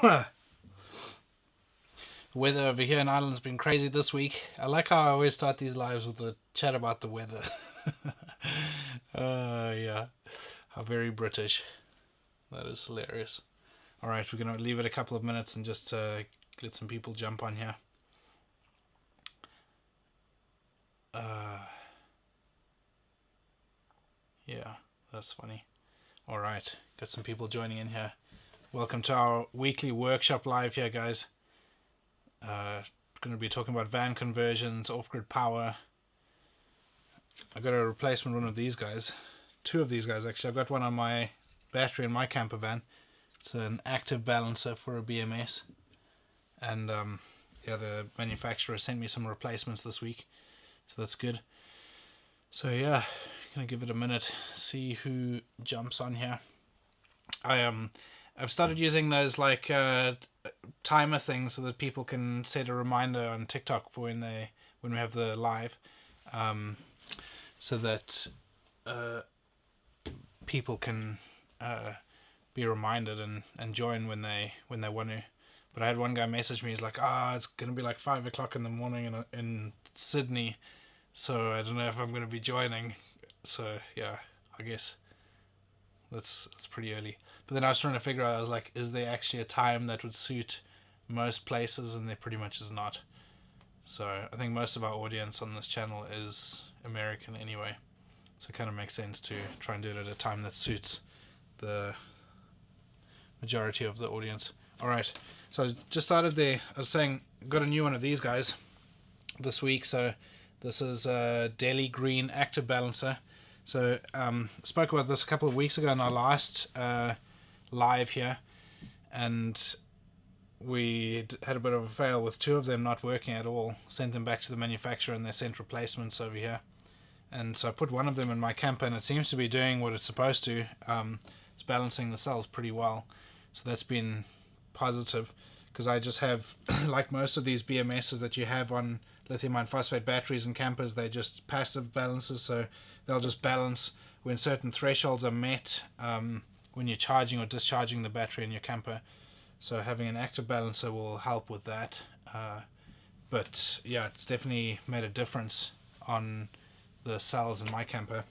The weather over here in Ireland's been crazy this week. I like how I always start these lives with a chat about the weather. Yeah. How very British. That is hilarious. Alright, we're going to leave it a couple of minutes and just let some people jump on here. Yeah, that's funny. Alright, got some people joining in here. Welcome to our weekly workshop live here, guys. Going to be talking about van conversions, off-grid power. I got a replacement one of these guys. Two of these guys, actually. I've got one on my battery in my camper van. It's an active balancer for a BMS. And yeah, the manufacturer sent me some replacements this week. So that's good. So yeah, gonna give it a minute, see who jumps on here. I've started using those like timer things so that people can set a reminder on TikTok for when we have the live, so that people can be reminded and join when they want to. But I had one guy message me. He's like, it's gonna be like 5 o'clock in the morning in Sydney, so I don't know if I'm gonna be joining. So yeah, I guess that's pretty early. But then I was trying to figure out, I was like, is there actually a time that would suit most places? And there pretty much is not. So I think most of our audience on this channel is American anyway. So it kind of makes sense to try and do it at a time that suits the majority of the audience. Alright, so I just started there. I was saying, got a new one of these guys this week. So this is a Deligreen Active Balancer. So spoke about this a couple of weeks ago in our last live here, and we had a bit of a fail with two of them not working at all. Sent them back to the manufacturer and they sent replacements over here. And so I put one of them in my camper and it seems to be doing what it's supposed to. It's balancing the cells pretty well. So that's been positive, because I just have, like most of these BMSs that you have on lithium iron phosphate batteries and campers, they're just passive balancers. So they'll just balance when certain thresholds are met when you're charging or discharging the battery in your camper. So having an active balancer will help with that. But yeah, it's definitely made a difference on the cells in my camper,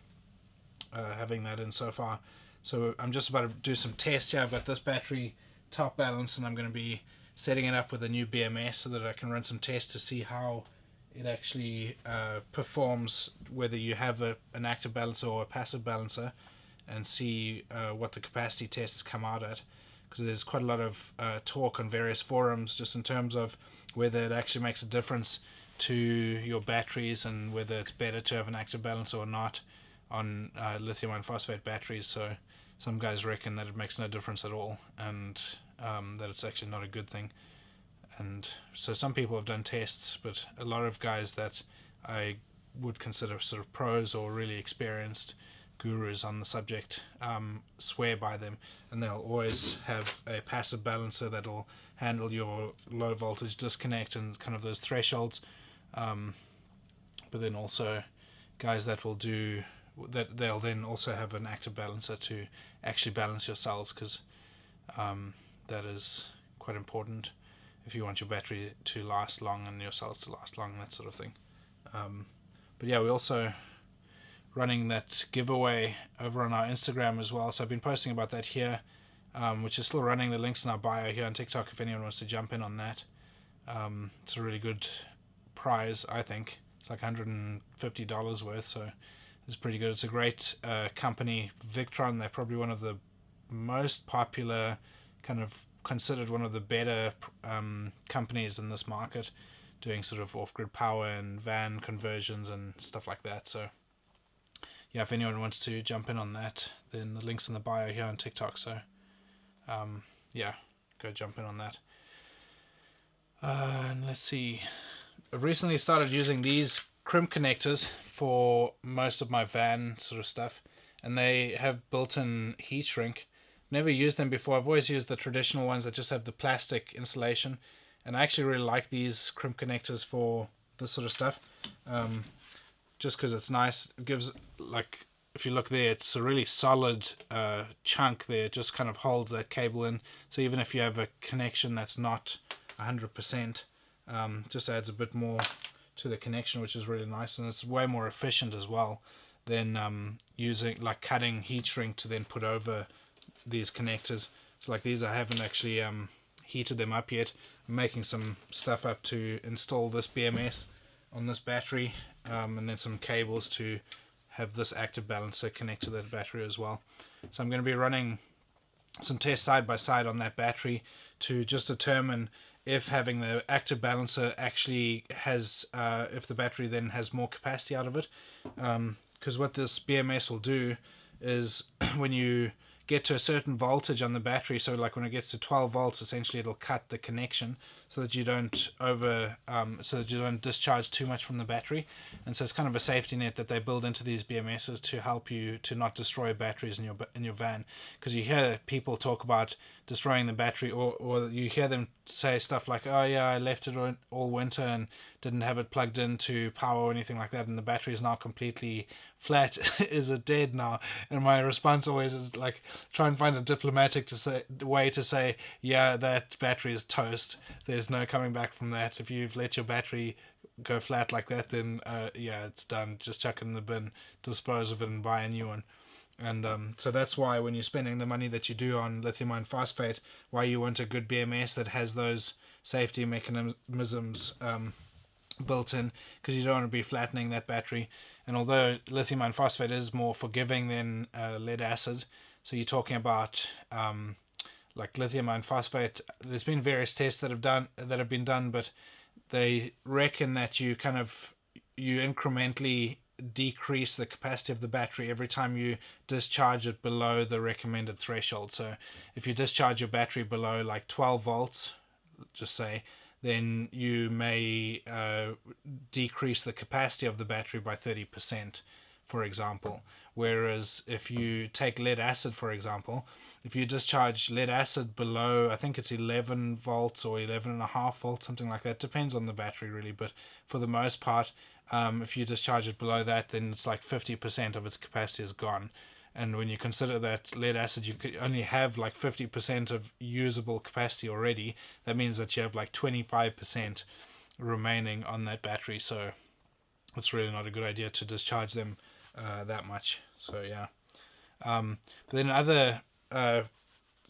having that in so far. So I'm just about to do some tests here. I've got this battery top balance and I'm going to be setting it up with a new BMS so that I can run some tests to see how it actually performs, whether you have an active balancer or a passive balancer, and see what the capacity tests come out at, because there's quite a lot of talk on various forums just in terms of whether it actually makes a difference to your batteries and whether it's better to have an active balancer or not on lithium iron phosphate batteries. So some guys reckon that it makes no difference at all, and that it's actually not a good thing. And so some people have done tests, but a lot of guys that I would consider sort of pros or really experienced gurus on the subject swear by them, and they'll always have a passive balancer that'll handle your low voltage disconnect and kind of those thresholds. But then also guys that will do that, they'll then also have an active balancer to actually balance your cells, because that is quite important if you want your battery to last long and your cells to last long, that sort of thing. But yeah, we're also running that giveaway over on our Instagram as well. So I've been posting about that here, which is still running. The link's in our bio here on TikTok if anyone wants to jump in on that. It's a really good prize, I think. It's like $150 worth, so it's pretty good. It's a great company, Victron. They're probably one of the most popular, kind of considered one of the better companies in this market, doing sort of off-grid power and van conversions and stuff like that. So yeah, if anyone wants to jump in on that, then the link's in the bio here on TikTok. So yeah, go jump in on that. And let's see, I've recently started using these crimp connectors for most of my van sort of stuff, and they have built-in heat shrink. Never used them before. I've always used the traditional ones that just have the plastic insulation, and I actually really like these crimp connectors for this sort of stuff, just because it's nice. It gives, like, if you look there, it's a really solid chunk there. It just kind of holds that cable in. So even if you have a connection that's not 100%, just adds a bit more to the connection, which is really nice, and it's way more efficient as well than using, like, cutting heat shrink to then put over these connectors. So like these, I haven't actually heated them up yet. I'm making some stuff up to install this BMS on this battery, and then some cables to have this active balancer connect to that battery as well. So I'm going to be running some tests side by side on that battery to just determine if having the active balancer actually has, if the battery then has more capacity out of it. Because what this BMS will do is when you get to a certain voltage on the battery, so like when it gets to 12 volts, essentially it'll cut the connection so that you don't discharge too much from the battery. And so it's kind of a safety net that they build into these BMSs to help you to not destroy batteries in your van. Because you hear people talk about destroying the battery, or you hear them say stuff like, oh yeah, I left it all winter and didn't have it plugged into power or anything like that, and the battery is now completely flat. Is it dead now? And my response always is like, try and find a diplomatic way to say, yeah, that battery is toast. There's no coming back from that. If you've let your battery go flat like that, then yeah, it's done. Just chuck it in the bin, dispose of it, and buy a new one. And so that's why when you're spending the money that you do on lithium iron phosphate, why you want a good BMS that has those safety mechanisms built in, because you don't want to be flattening that battery. And although lithium iron phosphate is more forgiving than lead acid, so you're talking about like lithium iron phosphate, there's been various tests that have been done, but they reckon that you incrementally decrease the capacity of the battery every time you discharge it below the recommended threshold. So if you discharge your battery below like 12 volts, just say, then you may decrease the capacity of the battery by 30%, for example. Whereas if you take lead acid, for example, if you discharge lead acid below, I think it's 11 volts or 11.5 volts, something like that, depends on the battery really, but for the most part, if you discharge it below that, then it's like 50% of its capacity is gone. And when you consider that lead acid, you could only have like 50% of usable capacity already, that means that you have like 25% remaining on that battery. So it's really not a good idea to discharge them that much. So yeah. But then another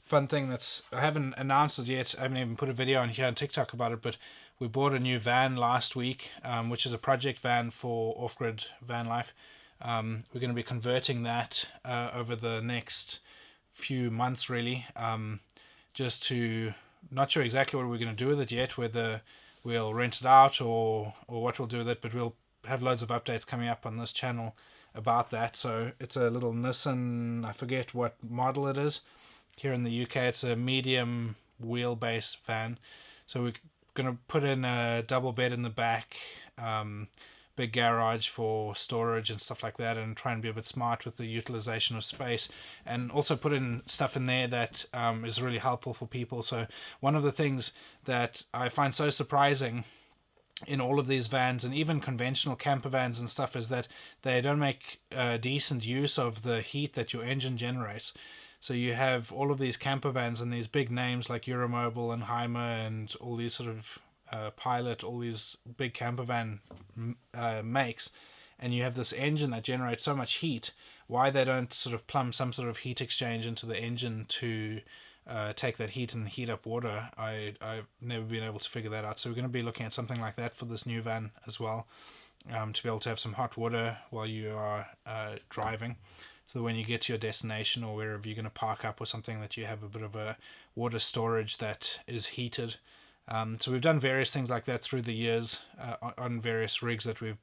fun thing I haven't announced it yet, I haven't even put a video on here on TikTok about it, but we bought a new van last week, which is a project van for Offgrid van life. We're going to be converting that over the next few months really, just to, not sure exactly what we're going to do with it yet, whether we'll rent it out or what we'll do with it, but we'll have loads of updates coming up on this channel about that. So it's a little Nissan, I forget what model it is. Here in the UK it's a medium wheelbase van, so we're going to put in a double bed in the back, big garage for storage and stuff like that, and try and be a bit smart with the utilization of space, and also put in stuff in there that is really helpful for people. So one of the things that I find so surprising in all of these vans, and even conventional camper vans and stuff, is that they don't make decent use of the heat that your engine generates. So you have all of these camper vans and these big names like Euromobile and Hymer and all these sort of Pilot, all these big camper van makes, and you have this engine that generates so much heat. Why they don't sort of plumb some sort of heat exchange into the engine to take that heat and heat up water, I've never been able to figure that out. So we're going to be looking at something like that for this new van as well, to be able to have some hot water while you are driving. So when you get to your destination or wherever you're going to park up or something, that you have a bit of a water storage that is heated. So we've done various things like that through the years on various rigs that we've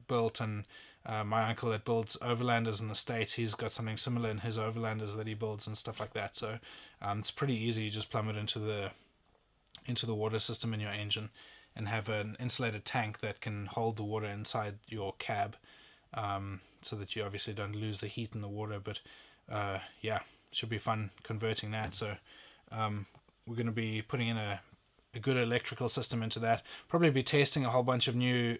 built, and my uncle that builds overlanders in the States, he's got something similar in his overlanders that he builds and stuff like that. So it's pretty easy. You just plumb it into the water system in your engine and have an insulated tank that can hold the water inside your cab, so that you obviously don't lose the heat in the water. But yeah, should be fun converting that. So we're going to be putting in a good electrical system into that. Probably be testing a whole bunch of new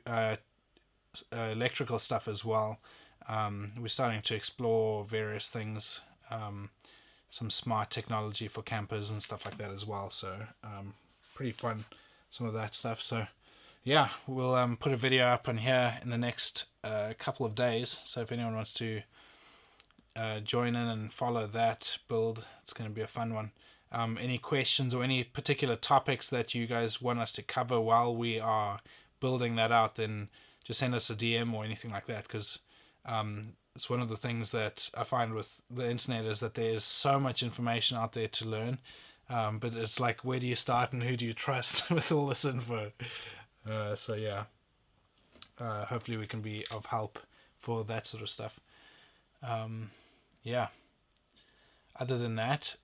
electrical stuff as well, We're starting to explore various things, some smart technology for campers and stuff like that as well. So pretty fun, some of that stuff. So yeah, we'll put a video up on here in the next couple of days. So if anyone wants to join in and follow that build, it's going to be a fun one. Any questions or any particular topics that you guys want us to cover while we are building that out, then just send us a DM or anything like that, because it's one of the things that I find with the internet is that there's so much information out there to learn, but it's like, where do you start and who do you trust with all this info? So yeah, hopefully we can be of help for that sort of stuff. Yeah, other than that,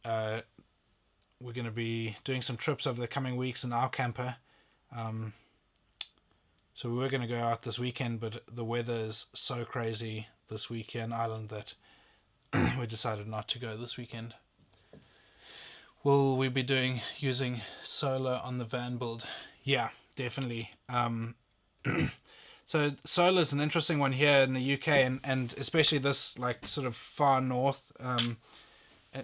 we're going to be doing some trips over the coming weeks in our camper. So we were going to go out this weekend, but the weather is so crazy this week here in Ireland that we decided not to go this weekend. Will we be using solar on the van build? Yeah, definitely. So solar is an interesting one here in the UK, and especially this like sort of far north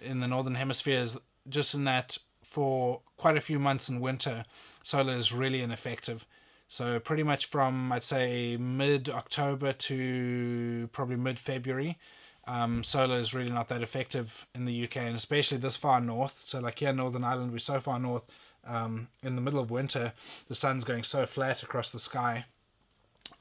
in the northern hemisphere, is just in that for quite a few months in winter, solar is really ineffective. So pretty much from, I'd say, mid-October to probably mid-February, solar is really not that effective in the UK, and especially this far north. So like here in Northern Ireland, we're so far north, in the middle of winter, the sun's going so flat across the sky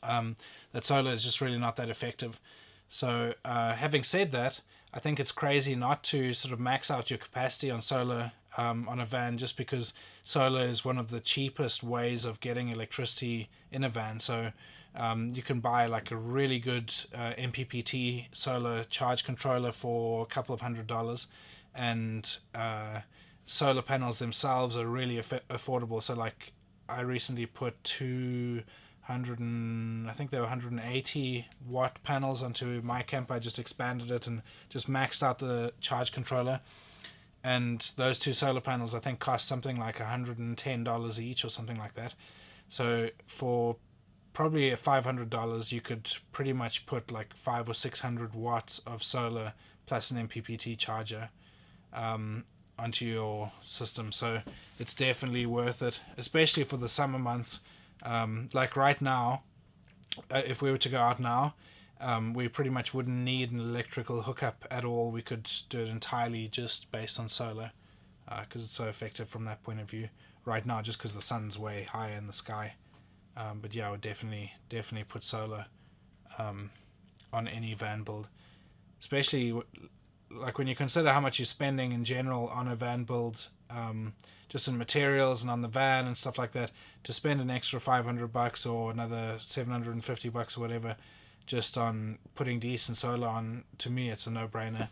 that solar is just really not that effective. So having said that, I think it's crazy not to sort of max out your capacity on solar on a van, just because solar is one of the cheapest ways of getting electricity in a van. So you can buy like a really good MPPT solar charge controller for a couple of $100, and solar panels themselves are really affordable. So like I recently put I think they were 180 watt panels onto my camper. I just expanded it and just maxed out the charge controller, and those two solar panels I think cost something like $110 each or something like that. So for probably $500 you could pretty much put like 500 or 600 watts of solar plus an MPPT charger onto your system. So it's definitely worth it, especially for the summer months. Like right now, if we were to go out now, we pretty much wouldn't need an electrical hookup at all. We could do it entirely just based on solar, because it's so effective from that point of view right now, just because the sun's way higher in the sky. But yeah, I would definitely put solar on any van build, especially like when you consider how much you're spending in general on a van build, just in materials and on the van and stuff like that. To spend an extra $500 or another $750 or whatever just on putting decent solar on, to me it's a no-brainer.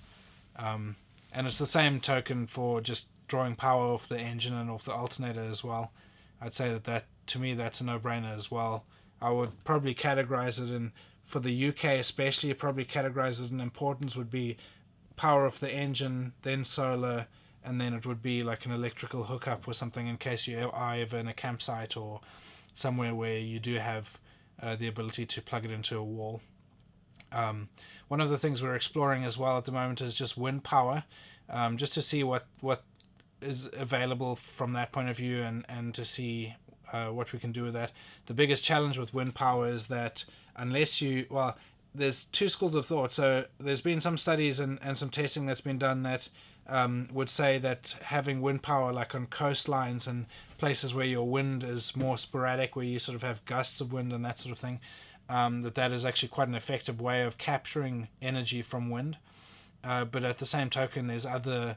And it's the same token for just drawing power off the engine and off the alternator as well. I'd say that to me that's a no-brainer as well. I would probably categorize it in, for the UK especially, probably categorize it in importance would be power off the engine, then solar, and then it would be like an electrical hookup or something in case you are ever in a campsite or somewhere where you do have the ability to plug it into a wall. One of the things we're exploring as well at the moment is just wind power, just to see what is available from that point of view, and to see what we can do with that. The biggest challenge with wind power is that unless there's two schools of thought. So there's been some studies and some testing that's been done that would say that having wind power like on coastlines and places where your wind is more sporadic, where you sort of have gusts of wind and that sort of thing, that is actually quite an effective way of capturing energy from wind. But at the same token, there's other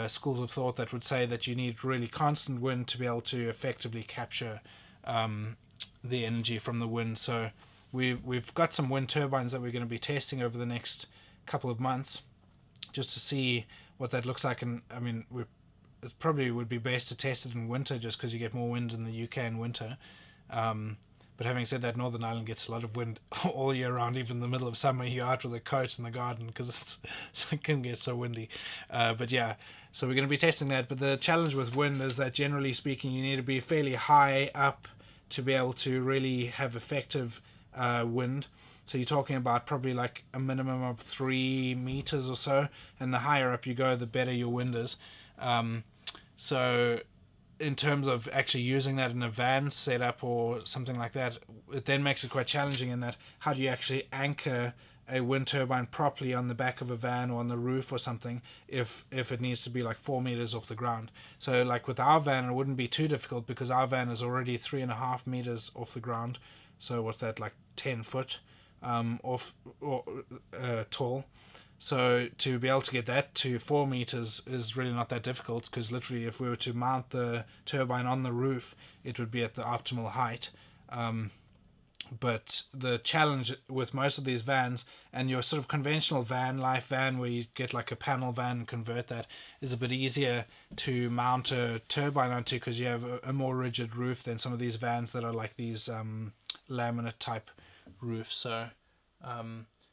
schools of thought that would say that you need really constant wind to be able to effectively capture the energy from the wind. So we've got some wind turbines that we're going to be testing over the next couple of months, just to see what that looks like. And I mean, it probably would be best to test it in winter, just because you get more wind in the UK in winter. But having said that, Northern Ireland gets a lot of wind all year round. Even in the middle of summer, you're out with a coat in the garden because it can get so windy. But yeah, so we're going to be testing that. But the challenge with wind is that, generally speaking, you need to be fairly high up to be able to really have effective wind. So you're talking about probably like a minimum of 3 meters or so, and the higher up you go, the better your wind is. So in terms of actually using that in a van setup or something like that, it then makes it quite challenging in that how do you actually anchor a wind turbine properly on the back of a van or on the roof or something if it needs to be like 4 meters off the ground. So like with our van, it wouldn't be too difficult because our van is already 3.5 meters off the ground. So what's that, like 10 foot off or tall. So to be able to get that to 4 meters is really not that difficult, because literally if we were to mount the turbine on the roof, it would be at the optimal height. But the challenge with most of these vans, and your sort of conventional van life van where you get like a panel van and convert that, is a bit easier to mount a turbine onto because you have a more rigid roof than some of these vans that are like these laminate type roofs. So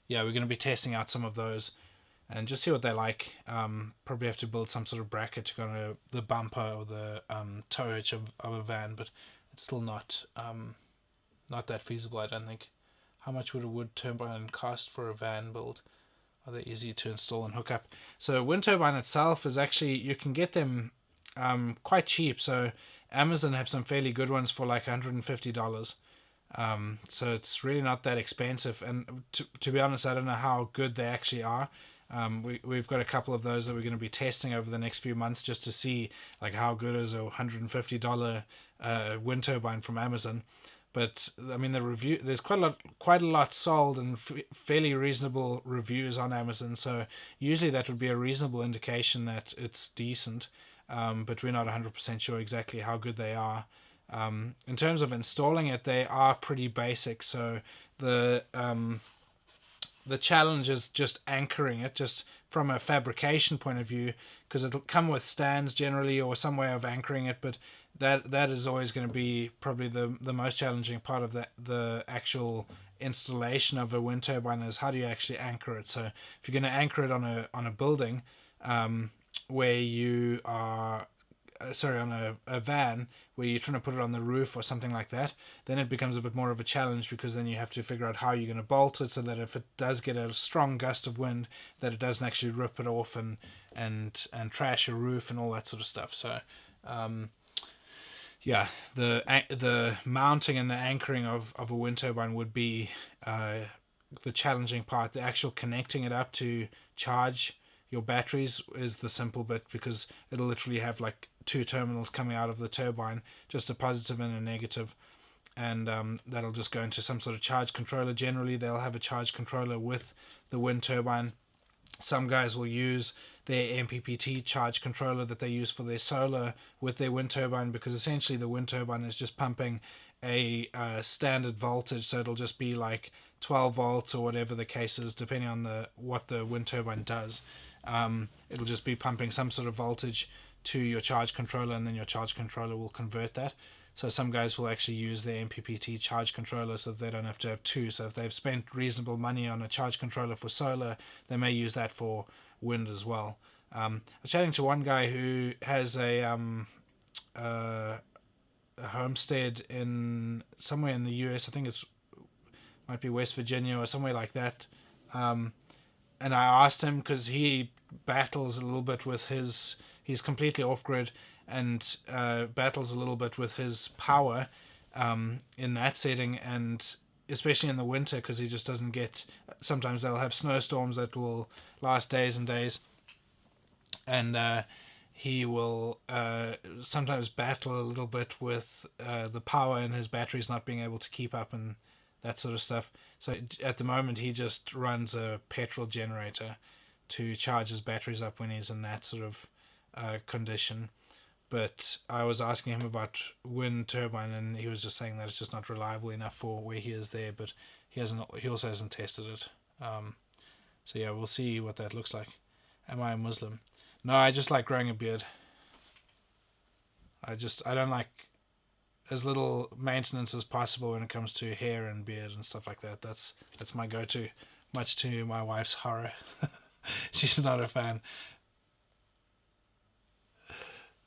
yeah, we're going to be testing out some of those and just see what they're like. Probably have to build some sort of bracket to go on the bumper or the tow hitch of a van, but it's still not that feasible, I don't think. How much would a wood turbine cost for a van build? Are they easy to install and hook up? So wind turbine itself is actually, you can get them quite cheap. So Amazon have some fairly good ones for like $150. So it's really not that expensive, and to be honest, I don't know how good they actually are. We've got a couple of those that we're going to be testing over the next few months just to see like how good is a $150 wind turbine from Amazon. But I mean, the review, there's quite a lot sold and fairly reasonable reviews on Amazon. So usually that would be a reasonable indication that it's decent. But we're not 100% sure exactly how good they are. In terms of installing it, they are pretty basic. So the challenge is just anchoring it, just from a fabrication point of view, because it'll come with stands generally or some way of anchoring it. But that is always going to be probably the most challenging part of the actual installation of a wind turbine, is how do you actually anchor it. So if you're going to anchor it on a building, where you are on a van where you're trying to put it on the roof or something like that, then it becomes a bit more of a challenge, because then you have to figure out how you're going to bolt it so that if it does get a strong gust of wind, that it doesn't actually rip it off and trash your roof and all that sort of stuff. So yeah, the mounting and the anchoring of a wind turbine would be the challenging part. The actual connecting it up to charge your batteries is the simple bit, because it'll literally have like 2 terminals coming out of the turbine, just a positive and a negative, and that'll just go into some sort of charge controller. Generally they'll have a charge controller with the wind turbine. Some guys will use their MPPT charge controller that they use for their solar with their wind turbine, because essentially the wind turbine is just pumping a standard voltage, so it'll just be like 12 volts or whatever the case is, depending on what the wind turbine does. It'll just be pumping some sort of voltage to your charge controller, and then your charge controller will convert that. So some guys will actually use their MPPT charge controller so that they don't have to have 2. So if they've spent reasonable money on a charge controller for solar, they may use that for wind as well. I was chatting to one guy who has a homestead in somewhere in the US. I think might be West Virginia or somewhere like that. And I asked him, because he battles a little bit with he's completely off-grid and battles a little bit with his power in that setting, and especially in the winter, because he just doesn't get, sometimes they'll have snowstorms that will last days and days, and he will sometimes battle a little bit with the power and his batteries not being able to keep up and that sort of stuff. So at the moment he just runs a petrol generator to charge his batteries up when he's in that sort of condition. But I was asking him about wind turbine, and he was just saying that it's just not reliable enough for where he is there, but he also hasn't tested it. So yeah, we'll see what that looks like. Am I a Muslim? No, I just like growing a beard. I don't like as little maintenance as possible when it comes to hair and beard and stuff like that. That's my go-to, much to my wife's horror. She's not a fan.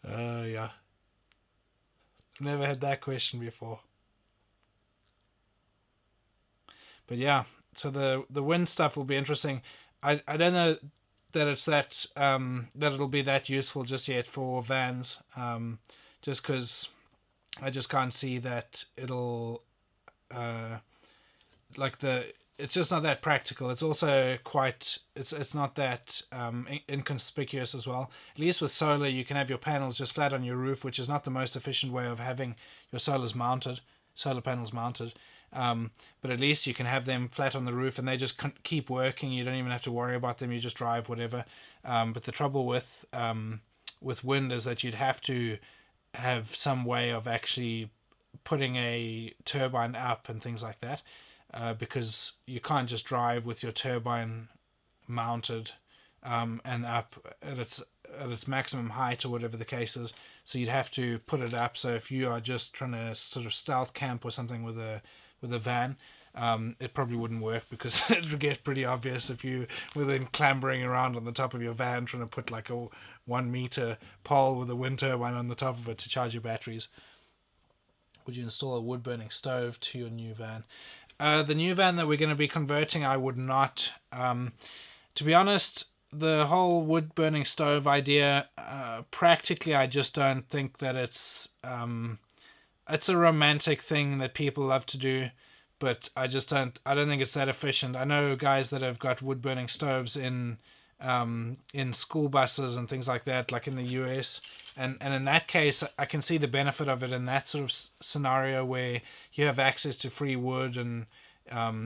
Yeah. Never had that question before. But yeah, so the wind stuff will be interesting. I don't know that it's that that it'll be that useful just yet for vans, just because I just can't see that it'll like it's just not that practical. It's also quite it's not that inconspicuous as well. At least with solar, you can have your panels just flat on your roof, which is not the most efficient way of having your solar panels mounted. But at least you can have them flat on the roof, and they just keep working. You don't even have to worry about them. You just drive whatever. But the trouble with wind is that you'd have to have some way of actually putting a turbine up and things like that. Because you can't just drive with your turbine mounted and up at its maximum height or whatever the case is. So you'd have to put it up. So if you are just trying to sort of stealth camp or something with a van, it probably wouldn't work, because it would get pretty obvious if you were then clambering around on the top of your van trying to put like a 1 meter pole with a wind turbine on the top of it to charge your batteries. Would you install a wood burning stove to your new van? The new van that we're going to be converting, I would not. To be honest, the whole wood burning stove idea, practically, I just don't think that it's a romantic thing that people love to do, but I don't think it's that efficient. I know guys that have got wood burning stoves in school buses and things like that, like in the US, and in that case I can see the benefit of it in that sort of scenario where you have access to free wood, and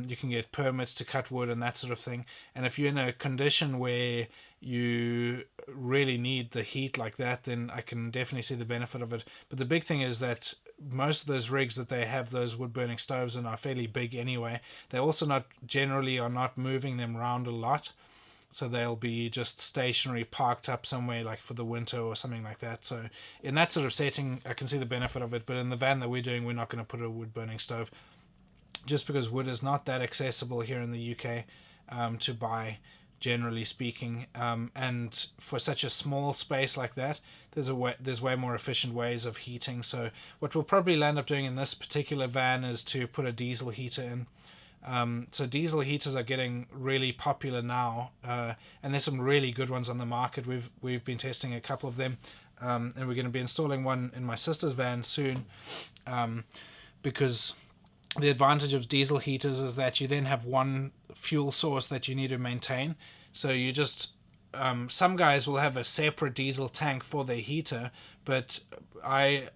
you can get permits to cut wood and that sort of thing. And if you're in a condition where you really need the heat like that, then I can definitely see the benefit of it. But the big thing is that most of those rigs that they have those wood burning stoves in are fairly big anyway. They also not moving them around a lot. So they'll be just stationary, parked up somewhere like for the winter or something like that. So in that sort of setting, I can see the benefit of it. But in the van that we're doing, we're not going to put a wood burning stove, just because wood is not that accessible here in the UK to buy, generally speaking. And for such a small space like that, there's way more efficient ways of heating. So what we'll probably end up doing in this particular van is to put a diesel heater in. So diesel heaters are getting really popular now, and there's some really good ones on the market. We've been testing a couple of them, and we're going to be installing one in my sister's van soon, because the advantage of diesel heaters is that you then have one fuel source that you need to maintain. So you just some guys will have a separate diesel tank for their heater, but I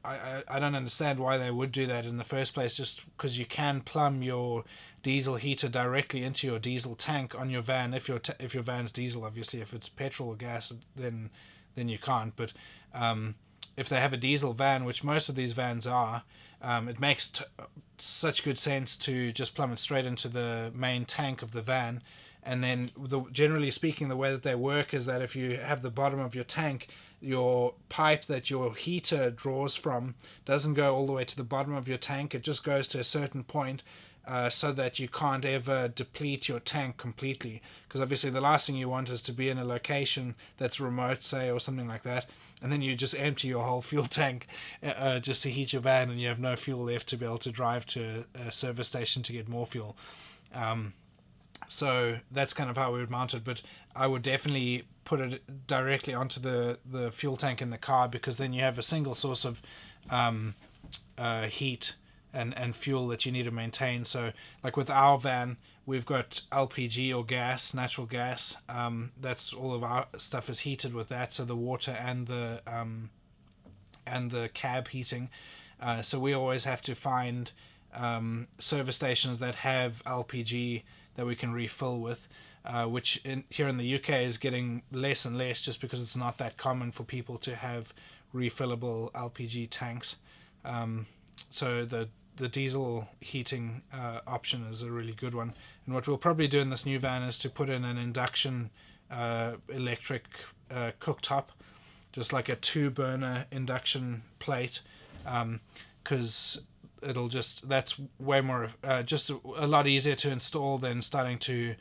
don't understand why they would do that in the first place, just because you can plumb your diesel heater directly into your diesel tank on your van. If your van's diesel, obviously. If it's petrol or gas, then you can't. But if they have a diesel van, which most of these vans are, it makes such good sense to just plumb it straight into the main tank of the van. And then, generally speaking, the way that they work is that if you have the bottom of your tank, your pipe that your heater draws from doesn't go all the way to the bottom of your tank. It just goes to a certain point, so that you can't ever deplete your tank completely. Because obviously the last thing you want is to be in a location that's remote, say, or something like that, and then you just empty your whole fuel tank just to heat your van, and you have no fuel left to be able to drive to a service station to get more fuel. So that's kind of how we would mount it, but I would definitely put it directly onto the fuel tank in the car, because then you have a single source of heat and fuel that you need to maintain. So like with our van, we've got LPG or gas, natural gas. That's all of our stuff is heated with that, so the water and the cab heating. So we always have to find service stations that have LPG that we can refill with, which here in the UK is getting less and less, just because it's not that common for people to have refillable LPG tanks. So the diesel heating option is a really good one. And what we'll probably do in this new van is to put in an induction electric cooktop, just like a 2-burner induction plate, because that's way more just a lot easier to install than starting to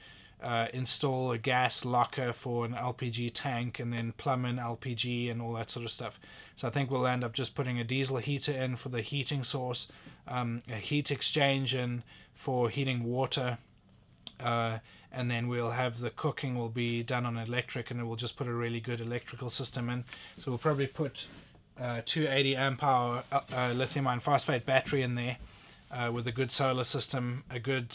install a gas locker for an LPG tank and then plumb in LPG and all that sort of stuff. So I think we'll end up just putting a diesel heater in for the heating source, a heat exchange in for heating water, and then we'll have the cooking will be done on electric, and it will just put a really good electrical system in. So we'll probably put 280 amp hour lithium iron phosphate battery in there, with a good solar system, a good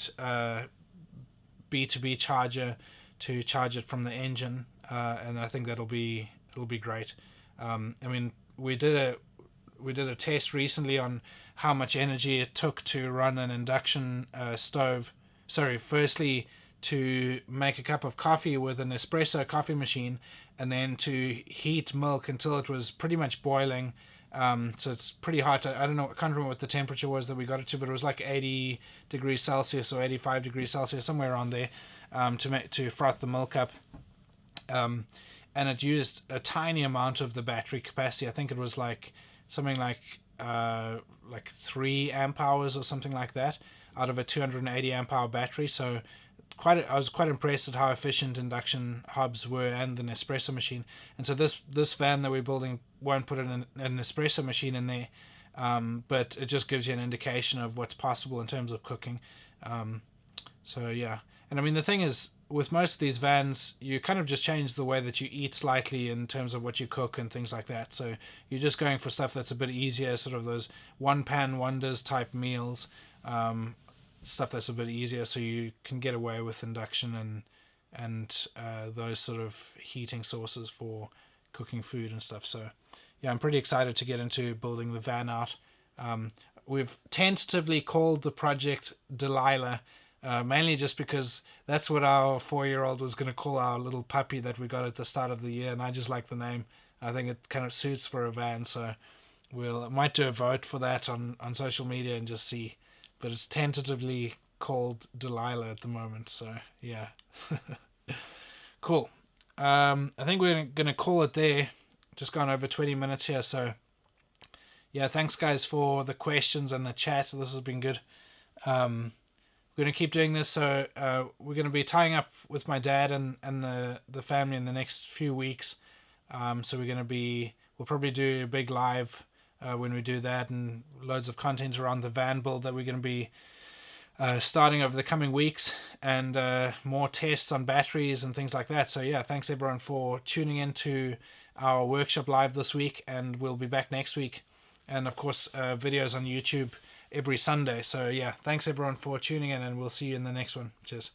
B2B charger to charge it from the engine, and I think it'll be great. I mean, we did a test recently on how much energy it took to run an induction stove. Sorry, firstly to make a cup of coffee with an espresso coffee machine, and then to heat milk until it was pretty much boiling. So it's pretty hot. I don't know, I can't remember what the temperature was that we got it to, but it was like 80 degrees Celsius or 85 degrees Celsius, somewhere around there, to froth the milk up. And it used a tiny amount of the battery capacity. I think it was like something like 3 amp hours or something like that out of a 280 amp hour battery. So I was quite impressed at how efficient induction hobs were, and the Nespresso machine. And so this van that we're building won't put an espresso machine in there, but it just gives you an indication of what's possible in terms of cooking. So yeah, and I mean the thing is, with most of these vans, you kind of just change the way that you eat slightly in terms of what you cook and things like that. So you're just going for stuff that's a bit easier, sort of those one pan wonders type meals, stuff that's a bit easier, so you can get away with induction and those sort of heating sources for cooking food and stuff. So yeah, I'm pretty excited to get into building the van out. We've tentatively called the project Delilah, mainly just because that's what our 4-year-old was going to call our little puppy that we got at the start of the year, and I just like the name. I think it kind of suits for a van, so might do a vote for that on social media and just see. But it's tentatively called Delilah at the moment, so yeah. Cool. I think we're going to call it there. Just gone over 20 minutes here, so yeah, thanks guys for the questions and the chat. This has been good. We're going to keep doing this, so we're going to be tying up with my dad and the family in the next few weeks. So we'll probably do a big live when we do that, and loads of content around the van build that we're going to be starting over the coming weeks, and more tests on batteries and things like that. So yeah, thanks everyone for tuning in to our workshop live this week, and we'll be back next week, and of course videos on YouTube every Sunday. So yeah, thanks everyone for tuning in, and we'll see you in the next one. Cheers.